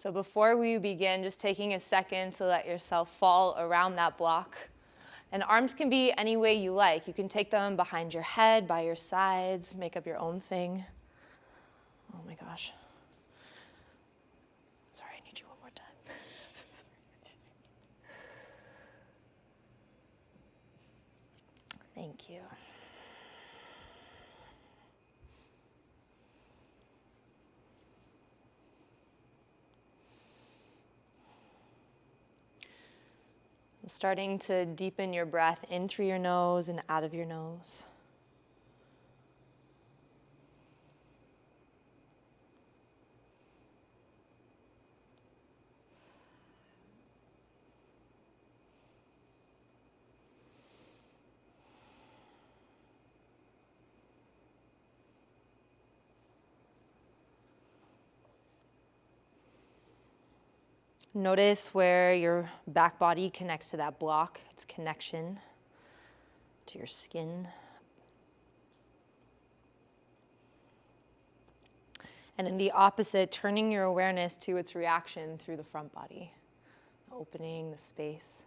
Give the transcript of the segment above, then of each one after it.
So before we begin, just taking a second to let yourself fall around that block. And arms can be any way you like. You can take them behind your head, by your sides, make up your own thing. Oh my gosh. Sorry, I need you one more time. Thank you. Starting to deepen your breath in through your nose and out of your nose. Notice where your back body connects to that block, its connection to your skin. And in the opposite, turning your awareness to its reaction through the front body, the opening, the space.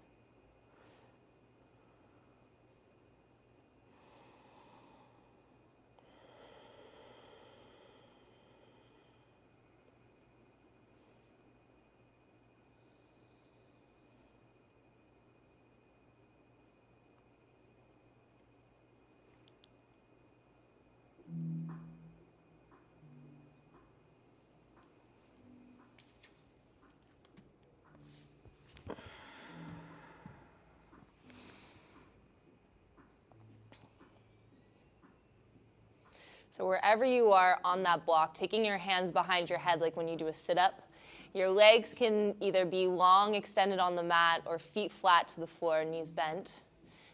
So wherever you are on that block, taking your hands behind your head like when you do a sit-up, your legs can either be long, extended on the mat, or feet flat to the floor, knees bent.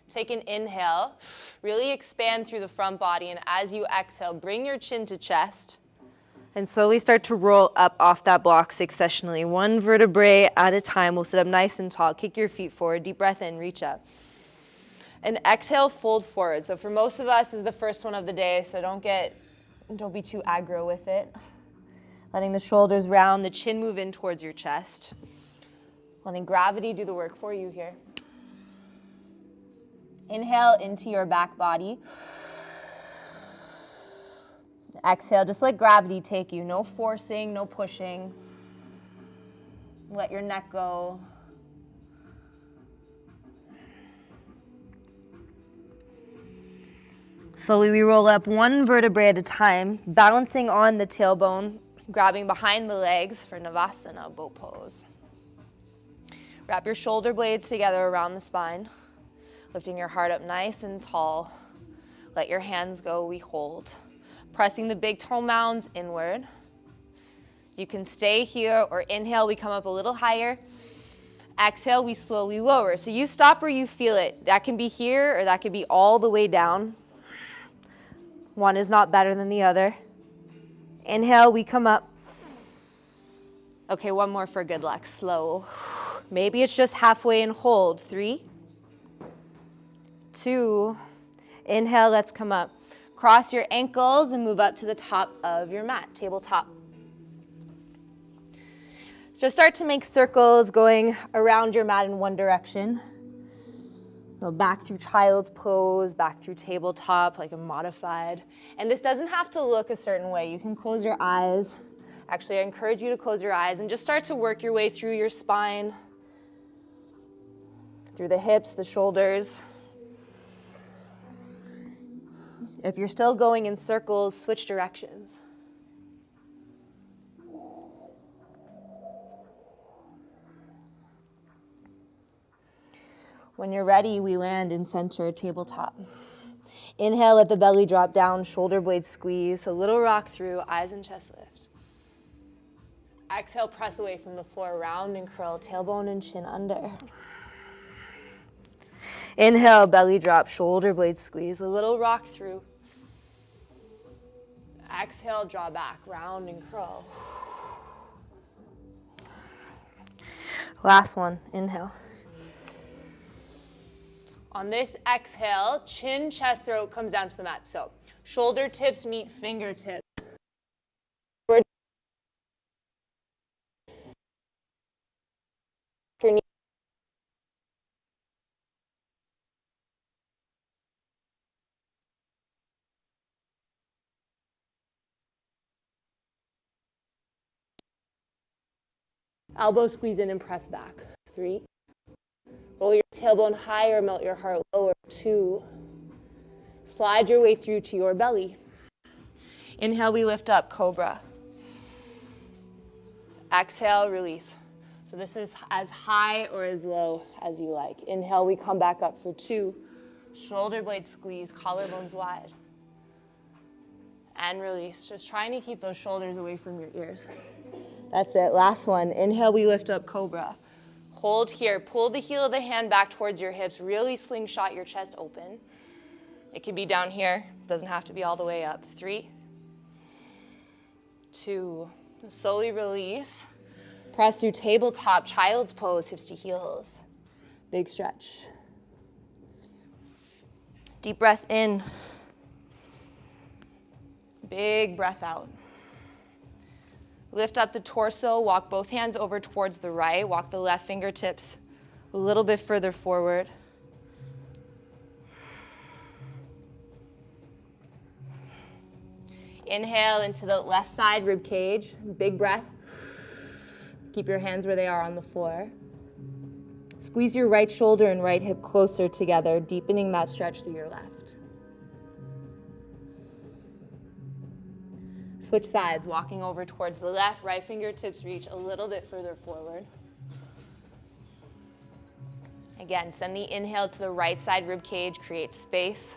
Take an inhale, really expand through the front body, and as you exhale, bring your chin to chest, and slowly start to roll up off that block successionally. One vertebrae at a time. We'll sit up nice and tall. Kick your feet forward. Deep breath in, reach up. And exhale, fold forward. So for most of us, this is the first one of the day, so don't be too aggro with it. Letting the shoulders round, the chin move in towards your chest. Letting gravity do the work for you here. Inhale into your back body. Exhale, just let gravity take you. No forcing, no pushing. Let your neck go. Slowly we roll up one vertebrae at a time, balancing on the tailbone, grabbing behind the legs for Navasana, boat pose. Wrap your shoulder blades together around the spine, lifting your heart up nice and tall. Let your hands go, we hold. Pressing the big toe mounds inward. You can stay here or inhale, we come up a little higher. Exhale, we slowly lower. So you stop where you feel it. That can be here or that can be all the way down. One is not better than the other. Inhale, we come up. Okay, one more for good luck, slow. Maybe it's just halfway and hold. 3, 2, inhale, let's come up. Cross your ankles and move up to the top of your mat, tabletop. So start to make circles going around your mat in one direction. Go back through child's pose, back through tabletop, like a modified. And this doesn't have to look a certain way. You can close your eyes. Actually, I encourage you to close your eyes and just start to work your way through your spine, through the hips, the shoulders. If you're still going in circles, switch directions. When you're ready, we land in center, tabletop. Inhale, let the belly drop down, shoulder blades squeeze, a little rock through, eyes and chest lift. Exhale, press away from the floor, round and curl, tailbone and chin under. Inhale, belly drop, shoulder blades squeeze, a little rock through. Exhale, draw back, round and curl. Last one, inhale. On this exhale, chin, chest, throat comes down to the mat. So shoulder tips meet fingertips. Elbow squeeze in and press back. 3. Roll your tailbone higher, melt your heart lower. 2. Slide your way through to your belly. Inhale, we lift up, cobra. Exhale, release. So this is as high or as low as you like. Inhale, we come back up for 2. Shoulder blade squeeze, collarbones wide. And release. Just trying to keep those shoulders away from your ears. That's it. Last one. Inhale, we lift up, cobra. Hold here. Pull the heel of the hand back towards your hips. Really slingshot your chest open. It can be down here. It doesn't have to be all the way up. 3, 2. Slowly release. Press through tabletop, child's pose, hips to heels. Big stretch. Deep breath in. Big breath out. Lift up the torso, walk both hands over towards the right, walk the left fingertips a little bit further forward. Inhale into the left side rib cage, big breath. Keep your hands where they are on the floor. Squeeze your right shoulder and right hip closer together, deepening that stretch through your left. Switch sides, walking over towards the left, right fingertips reach a little bit further forward. Again, send the inhale to the right side rib cage, create space.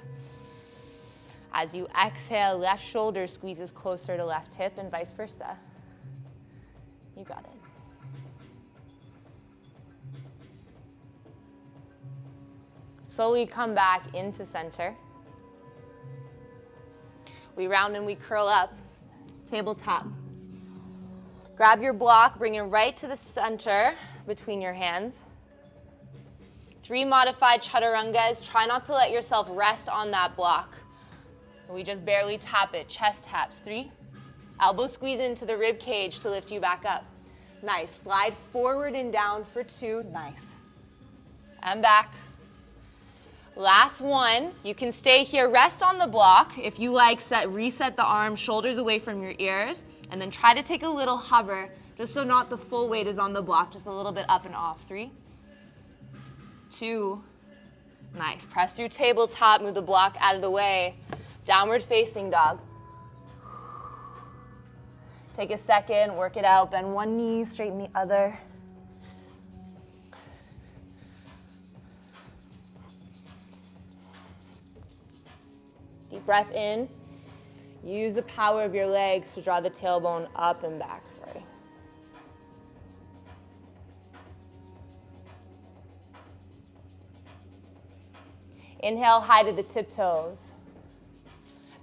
As you exhale, left shoulder squeezes closer to left hip and vice versa. You got it. Slowly come back into center. We round and we curl up. Tabletop. Grab your block, bring it right to the center between your hands. 3 modified chaturangas. Try not to let yourself rest on that block. We just barely tap it. Chest taps. 3. Elbow squeeze into the rib cage to lift you back up. Nice. Slide forward and down for 2. Nice. And back. Last one. You can stay here. Rest on the block. If you like, reset the arms, shoulders away from your ears, and then try to take a little hover, just so not the full weight is on the block, just a little bit up and off. 3, 2. Nice. Press through tabletop. Move the block out of the way. Downward facing dog. Take a second, work it out. Bend one knee, straighten the other. Deep breath in. Use the power of your legs to draw the tailbone up and back. Sorry. Inhale, high to the tiptoes.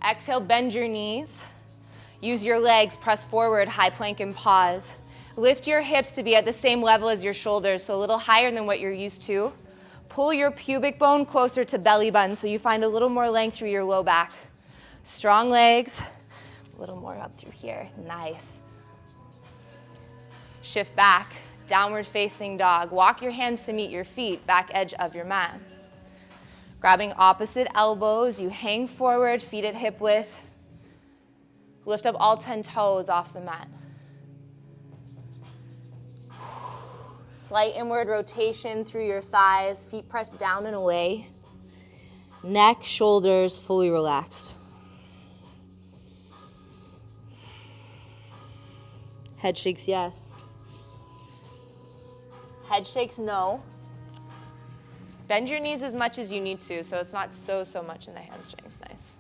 Exhale, bend your knees. Use your legs, press forward, high plank and pause. Lift your hips to be at the same level as your shoulders, so a little higher than what you're used to. Pull your pubic bone closer to belly button so you find a little more length through your low back. Strong legs, a little more up through here. Nice. Shift back, downward facing dog. Walk your hands to meet your feet, back edge of your mat. Grabbing opposite elbows, you hang forward, feet at hip width. Lift up all 10 toes off the mat. Slight inward rotation through your thighs, feet pressed down and away. Neck, shoulders fully relaxed. Head shakes yes. Head shakes no. Bend your knees as much as you need to, so it's not so much in the hamstrings. Nice.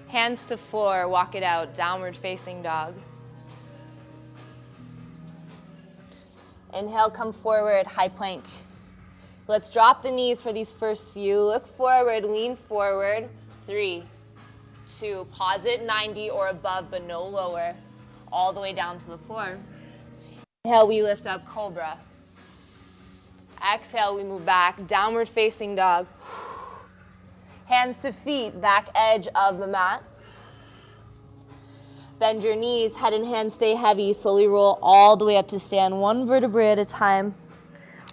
Hands to floor, walk it out, downward facing dog. Inhale, come forward, high plank. Let's drop the knees for these first few. Look forward, lean forward. 3, 2, pause it 90 or above, but no lower. All the way down to the floor. Inhale, we lift up, cobra. Exhale, we move back, downward facing dog. Hands to feet, back edge of the mat. Bend your knees, head and hands stay heavy. Slowly roll all the way up to stand, 1 vertebrae at a time.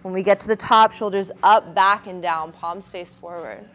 When we get to the top, shoulders up, back, and down, palms face forward.